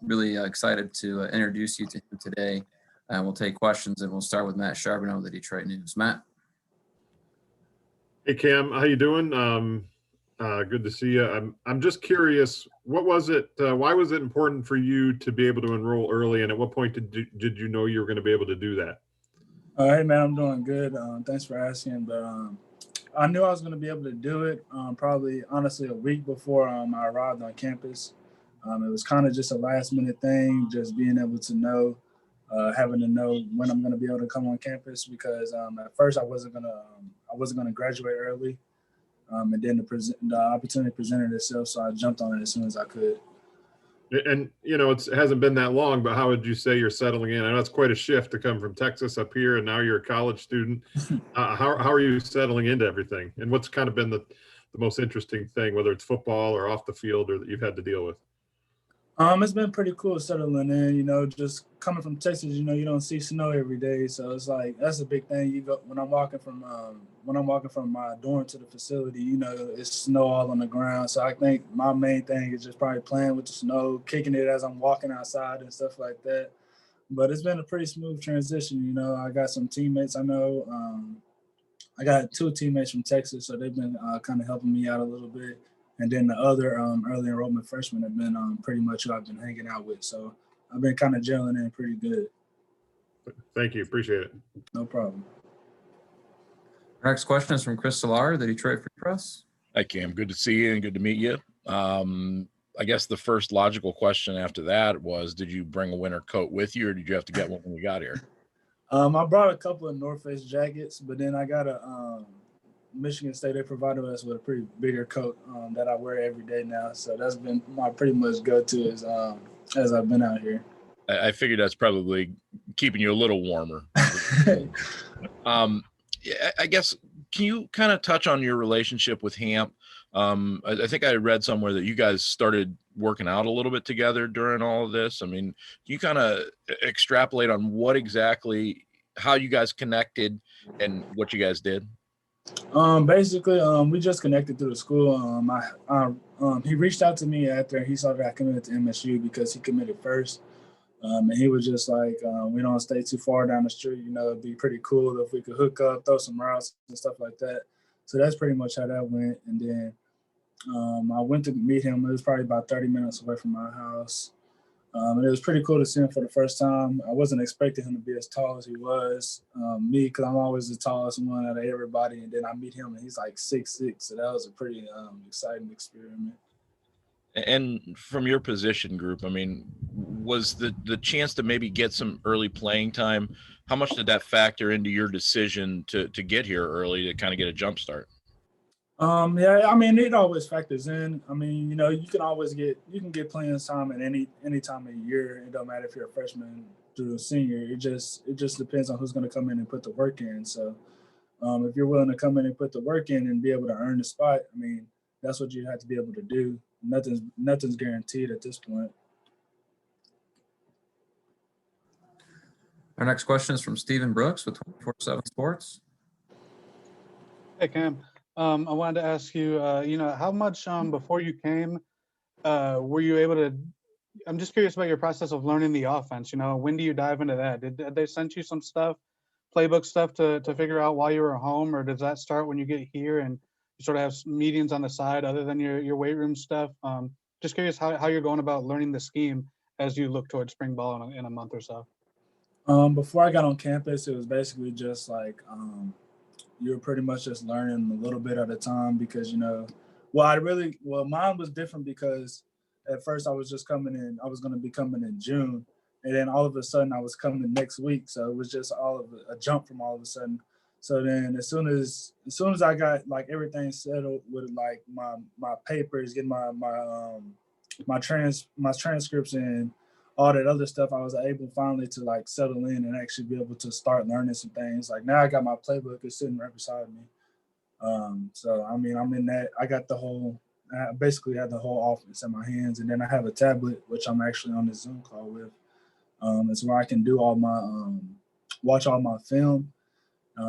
Really excited to introduce you to him today. And we'll take questions, and we'll start with Matt Charbonneau of the Detroit News. Matt. Hey Cam, how you doing? Good to see you. I'm just curious, what was it? Why was it important for you to be able to enroll early, and at what point did you know you were going to be able to do that? Hey man, I'm doing good. Thanks for asking, but I knew I was going to be able to do it probably honestly a week before I arrived on campus. It was kind of just a last minute thing, just being able to know, having to know when I'm going to be able to come on campus, because at first I wasn't gonna graduate early, and then the opportunity presented itself, so I jumped on it as soon as I could. And you know, it hasn't been that long, but how would you say you're settling in? I know it's quite a shift to come from Texas up here, and now you're a college student. How are you settling into everything? And what's kind of been the most interesting thing, whether it's football or off the field, or that you've had to deal with? It's been pretty cool settling in, just coming from Texas, you don't see snow every day. So it's like, that's a big thing. You go, when I'm walking from my dorm to the facility, it's snow all on the ground. So I think my main thing is just probably playing with the snow, kicking it as I'm walking outside and stuff like that. But it's been a pretty smooth transition. I got some teammates. I know, I got 2 teammates from Texas, so they've been kind of helping me out a little bit. And then the other early enrollment freshmen have been pretty much who I've been hanging out with. So I've been kind of gelling in pretty good. Thank you. Appreciate it. No problem. Our next question is from Chris Solar, the Detroit Free Press. Hi, Cam. Good to see you and good to meet you. I guess the first logical question after that was, did you bring a winter coat with you, or did you have to get one when you got here? I brought a couple of North Face jackets, but then I got a Michigan State. They provided us with a pretty bigger coat that I wear every day now. So that's been my pretty much go-to as I've been out here. I figured that's probably keeping you a little warmer. I guess, can you kind of touch on your relationship with Hamp? I think I read somewhere that you guys started working out a little bit together during all of this. I mean, can you kind of extrapolate on what exactly, how you guys connected and what you guys did? Basically, we just connected through the school. He reached out to me after he saw that I committed to MSU because he committed first. And he was just like, we don't stay too far down the street. It'd be pretty cool if we could hook up, throw some routes and stuff like that. So that's pretty much how that went. And then I went to meet him. It was probably about 30 minutes away from my house. And it was pretty cool to see him for the first time. I wasn't expecting him to be as tall as he was. Me, because I'm always the tallest one out of everybody. And then I meet him, and he's like 6'6". So that was a pretty exciting experiment. And from your position group, I mean, was the chance to maybe get some early playing time, how much did that factor into your decision to get here early to kind of get a jump start? Yeah, I mean, it always factors in. I mean, you can get playing time at any time of year. It don't matter if you're a freshman through a senior. It just depends on who's going to come in and put the work in. So if you're willing to come in and put the work in and be able to earn the spot, I mean, that's what you have to be able to do. Nothing's guaranteed at this point. Our next question is from Stephen Brooks with 24/7 Sports. Hey, Cam. I wanted to ask you, how much before you came were you able to? I'm just curious about your process of learning the offense. When do you dive into that? Did they send you some stuff, playbook stuff to figure out while you were home, or does that start when you get here and you sort of have meetings on the side other than your weight room stuff? Just curious how you're going about learning the scheme as you look towards spring ball in a month or so. Before I got on campus, it was basically just like you're pretty much just learning a little bit at a time because, mine was different because at first I was just coming in, I was going to be coming in June. And then all of a sudden I was coming next week. So it was just a jump from all of a sudden. So then as soon as I got like everything settled with like my papers, getting my transcripts and all that other stuff, I was able finally to like settle in and actually be able to start learning some things. Like now I got my playbook, it's sitting right beside me. So I mean, I'm in that. I basically have the whole offense in my hands, and then I have a tablet which I'm actually on this Zoom call with. It's where I can do all my watch all my film.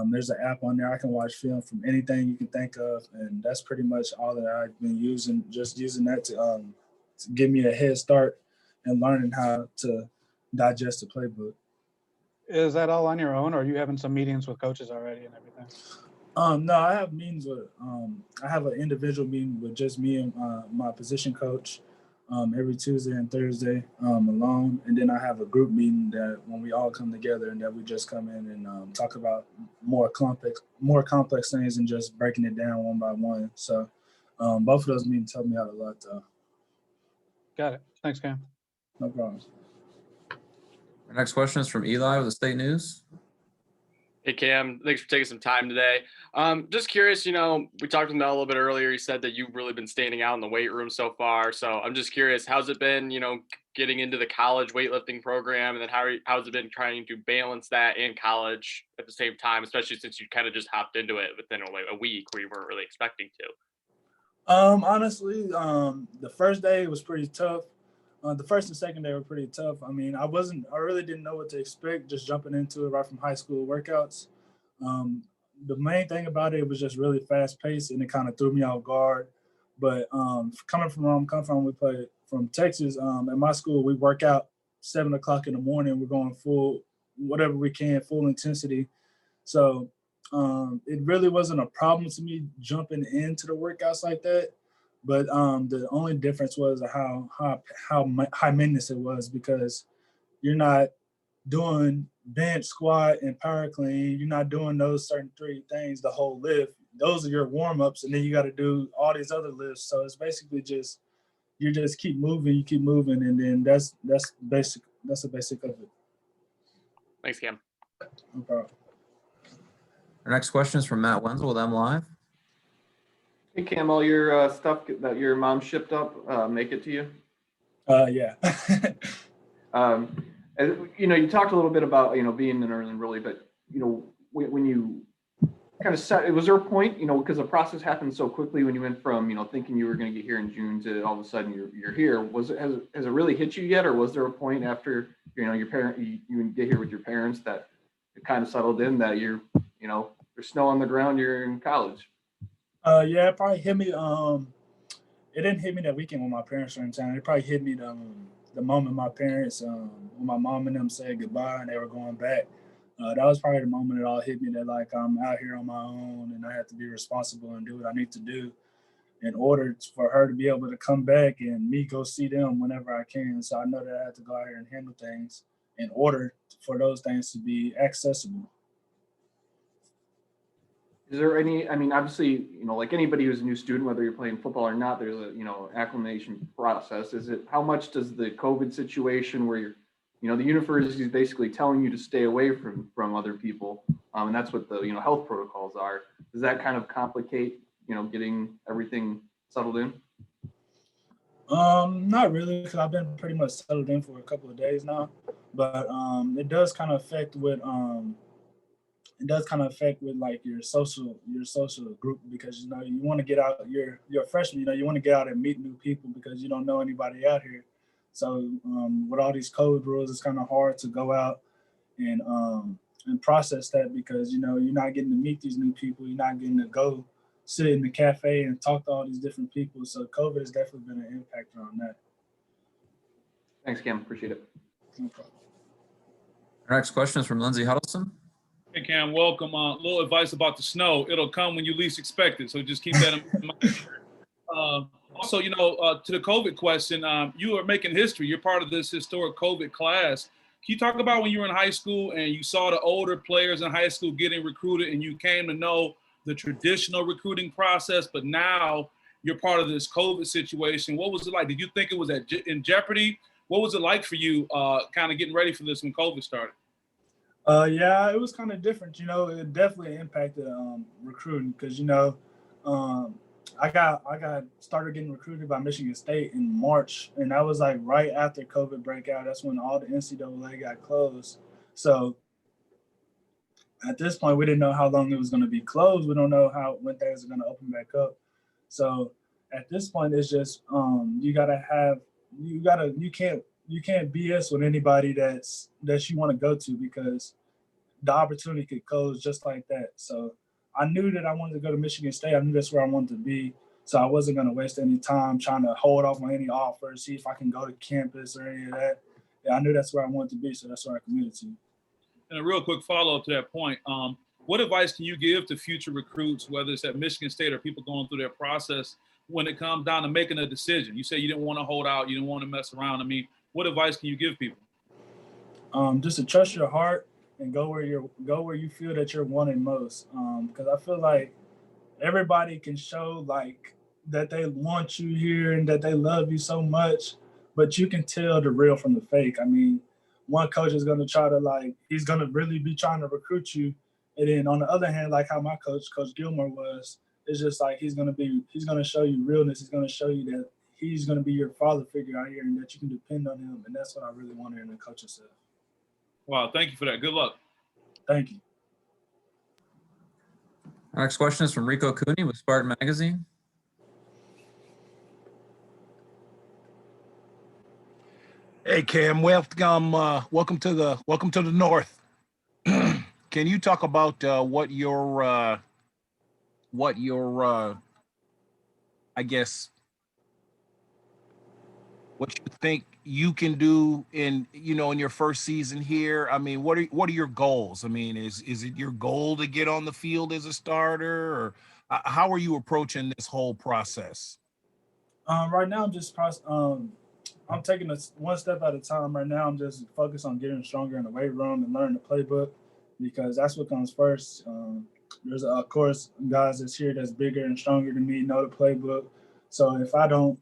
There's an app on there I can watch film from anything you can think of, and that's pretty much all that I've been using. Just using that to give me a head start and learning how to digest the playbook. Is that all on your own, or are you having some meetings with coaches already and everything? No, I have meetings with. I have an individual meeting with just me and my position coach every Tuesday and Thursday alone, and then I have a group meeting that when we all come together and that we just come in and talk about more complex things and just breaking it down one by one. So both of those meetings help me out a lot, though. Got it. Thanks, Cam. No problem. Our next question is from Eli with the State News. Hey, Cam, thanks for taking some time today. Just curious, we talked about a little bit earlier. You said that you've really been standing out in the weight room so far. So I'm just curious, how's it been, getting into the college weightlifting program? And then how's it been trying to balance that in college at the same time, especially since you kind of just hopped into it within a week where you weren't really expecting to? Honestly, the first day was pretty tough. The first and second day were pretty tough. I mean, I really didn't know what to expect just jumping into it right from high school workouts. The main thing about it was just really fast paced and it kind of threw me off guard. But coming from where I'm coming from, we play from Texas. At my school, we work out 7 o'clock in the morning. We're going full, whatever we can, full intensity. So it really wasn't a problem to me jumping into the workouts like that. But the only difference was how high maintenance it was, because you're not doing bench, squat, and power clean. You're not doing those certain 3 things the whole lift. Those are your warm-ups, and then you got to do all these other lifts. So it's basically just you just keep moving, and then that's basic. That's the basic of it. Thanks, Cam. No problem. Our next question is from Matt Wenzel with MLive. Hey, Cam, all your stuff that your mom shipped up, make it to you? Yeah. You talked a little bit about, being an early enrollee, but, when you kind of set, was there a point, because the process happened so quickly when you went from, thinking you were going to get here in June to all of a sudden you're here. Has it really hit you yet? Or was there a point after, your parent, you get here with your parents that it kind of settled in that there's snow on the ground, you're in college? Yeah, it probably hit me. It didn't hit me that weekend when my parents were in town. It probably hit me the moment my parents, when my mom and them said goodbye and they were going back. That was probably the moment it all hit me that like I'm out here on my own and I have to be responsible and do what I need to do in order for her to be able to come back and me go see them whenever I can. So I know that I have to go out here and handle things in order for those things to be accessible. Is there any, obviously, like anybody who's a new student, whether you're playing football or not, there's a, acclimation process. How much does the COVID situation where you're, the university is basically telling you to stay away from other people, and that's what the, health protocols are. Does that kind of complicate, getting everything settled in? Not really, because I've been pretty much settled in for a couple of days now, but it does kind of affect with like your social group, because you want to get out. You're a freshman, you want to get out and meet new people because you don't know anybody out here. So with all these COVID rules, it's kind of hard to go out and process that, because you're not getting to meet these new people. You're not getting to go sit in the cafe and talk to all these different people. So COVID has definitely been an impactor on that. Thanks, Cam. Appreciate it. No problem. Our next question is from Lindsay Huddleston. Hey, Cam, welcome. Little advice about the snow. It'll come when you least expect it. So just keep that in mind. Also, to the COVID question, you are making history. You're part of this historic COVID class. Can you talk about when you were in high school and you saw the older players in high school getting recruited and you came to know the traditional recruiting process, but now you're part of this COVID situation? What was it like? Did you think it was in jeopardy? What was it like for you kind of getting ready for this when COVID started? Yeah, it was kind of different. It definitely impacted recruiting because I got started getting recruited by Michigan State in March, and that was like right after COVID breakout. That's when all the NCAA got closed. So at this point, we didn't know how long it was going to be closed. We don't know when things are going to open back up. So at this point, it's just you can't BS with anybody that you want to go to because the opportunity could close just like that. So I knew that I wanted to go to Michigan State. I knew that's where I wanted to be. So I wasn't going to waste any time trying to hold off on any offers, see if I can go to campus or any of that. Yeah, I knew that's where I wanted to be, so that's where I committed to. And a real quick follow-up to that point, what advice can you give to future recruits, whether it's at Michigan State or people going through their process, when it comes down to making a decision? You say you didn't want to hold out, you didn't want to mess around. I mean, what advice can you give people? Just to trust your heart and go where you feel that you're wanted most. Because I feel like everybody can show like that they want you here and that they love you so much, but you can tell the real from the fake. I mean, one coach is going to try to he's going to really be trying to recruit you. And then on the other hand, like how my coach Gilmore was, it's just like he's going to show you realness. He's going to show you that he's going to be your father figure out here and that you can depend on him. And that's what I really wanted in the coaching staff. Wow, thank you for that. Good luck. Thank you. Our next question is from Rico Cooney with Spartan Magazine. Hey Cam, welcome to the North. Can you talk about what your I guess what you think you can do in your first season here? I mean, what are your goals? I mean, is it your goal to get on the field as a starter, or how are you approaching this whole process? Right now, I'm taking this one step at a time. Right now, I'm just focused on getting stronger in the weight room and learning the playbook because that's what comes first. There's, of course, guys that's here that's bigger and stronger than me, know the playbook. So if I don't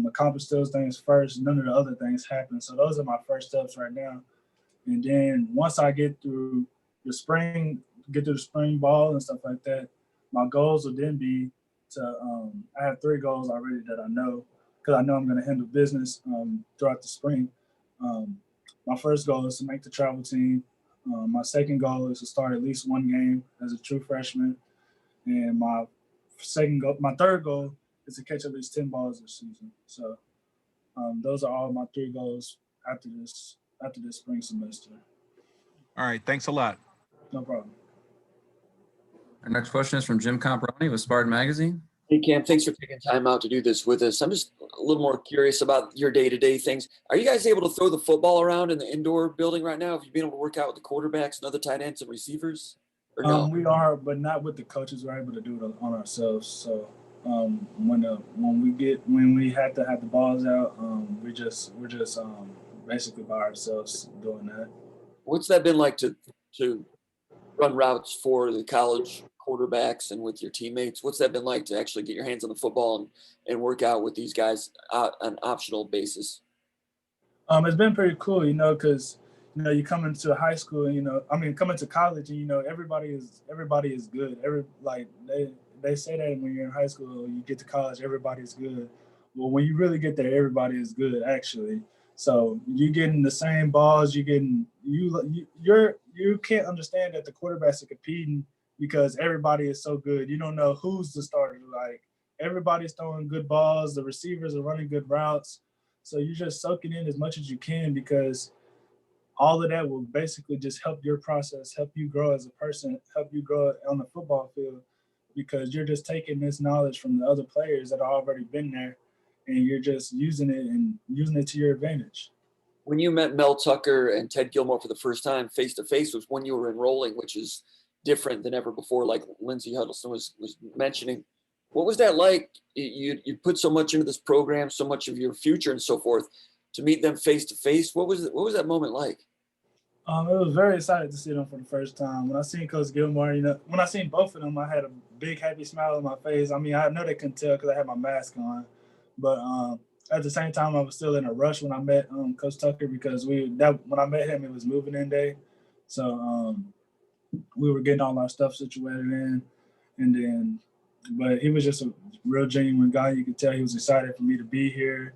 accomplish those things first, none of the other things happen. So those are my first steps right now. And then once I get through the spring ball and stuff like that, my goals will then be to, I have 3 goals already that I know, because I know I'm going to handle business throughout the spring. My first goal is to make the travel team. My second goal is to start at least 1 game as a true freshman. And my third goal is to catch at least 10 balls this season. So those are all my 3 goals after this spring semester. All right, thanks a lot. No problem. Our next question is from Jim Comparoni with Spartan Magazine. Hey, Cam, thanks for taking time out to do this with us. I'm just a little more curious about your day-to-day things. Are you guys able to throw the football around in the indoor building right now? Have you been able to work out with the quarterbacks and other tight ends and receivers? Or no? We are, but not with the coaches. We're able to do it on ourselves. So when we had to have the balls out, we're just basically by ourselves doing that. What's that been like to run routes for the college quarterbacks and with your teammates? What's that been like to actually get your hands on the football and work out with these guys on an optional basis? It's been pretty cool, because you come into high school and come into college and everybody is good. They say that when you're in high school, you get to college, everybody's good. Well, when you really get there, everybody is good actually. So you getting the same balls, you can't understand that the quarterbacks are competing because everybody is so good. You don't know who's the starter. Like everybody's throwing good balls, the receivers are running good routes. So you're just soaking in as much as you can because all of that will basically just help your process, help you grow as a person, help you grow on the football field because you're just taking this knowledge from the other players that have already been there and you're just using it to your advantage. When you met Mel Tucker and Ted Gilmore for the first time face-to-face was when you were enrolling, which is different than ever before, like Lindsey Huddleston was mentioning. What was that like? You put so much into this program, so much of your future and so forth, to meet them face-to-face. What was that moment like? It was very excited to see them for the first time. When I seen Coach Gilmore, when I seen both of them, I had a big happy smile on my face. I mean, I know they couldn't tell because I had my mask on, but at the same time, I was still in a rush when I met Coach Tucker because when I met him, it was moving in day. So we were getting all our stuff situated in, and then, but he was just a real genuine guy. You could tell he was excited for me to be here.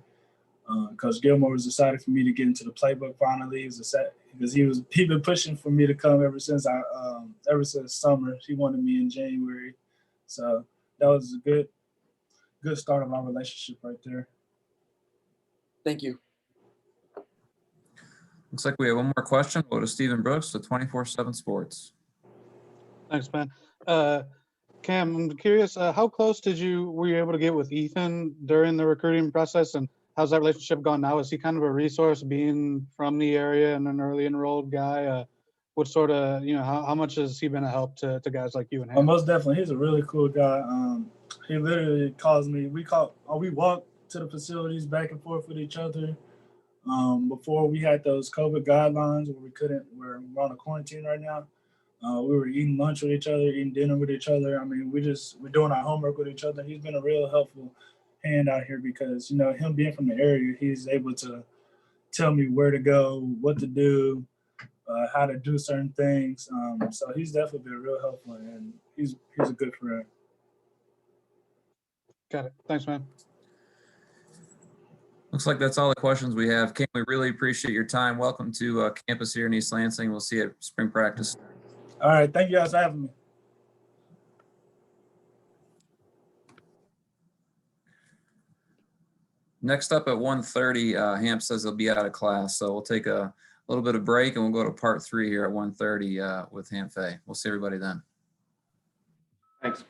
Coach Gilmore was excited for me to get into the playbook finally. He was excited because he'd been pushing for me to come ever since summer. He wanted me in January, so that was a good start of our relationship right there. Thank you. Looks like we have one more question. Go to Stephen Brooks with 24/7 Sports. Thanks, man. Cam, I'm curious, how close were you able to get with Ethan during the recruiting process, and how's that relationship gone now? Is he kind of a resource being from the area and an early enrolled guy? What sort of, how much has he been a help to guys like you and him? Most definitely. He's a really cool guy. He literally calls me. We walk to the facilities back and forth with each other. Before we had those COVID guidelines where we're on a quarantine right now. We were eating lunch with each other, eating dinner with each other. I mean, we're doing our homework with each other. He's been a real helpful hand out here because, him being from the area, he's able to tell me where to go, what to do, how to do certain things. So he's definitely been real helpful, and he's a good friend. Got it. Thanks, man. Looks like that's all the questions we have. Cam, we really appreciate your time. Welcome to campus here in East Lansing. We'll see you at spring practice. All right. Thank you guys for having me. Next up at 1:30, Hamp says he'll be out of class. So we'll take a little bit of break and we'll go to part 3 here at 1:30 with Hamp Fay. We'll see everybody then. Thanks.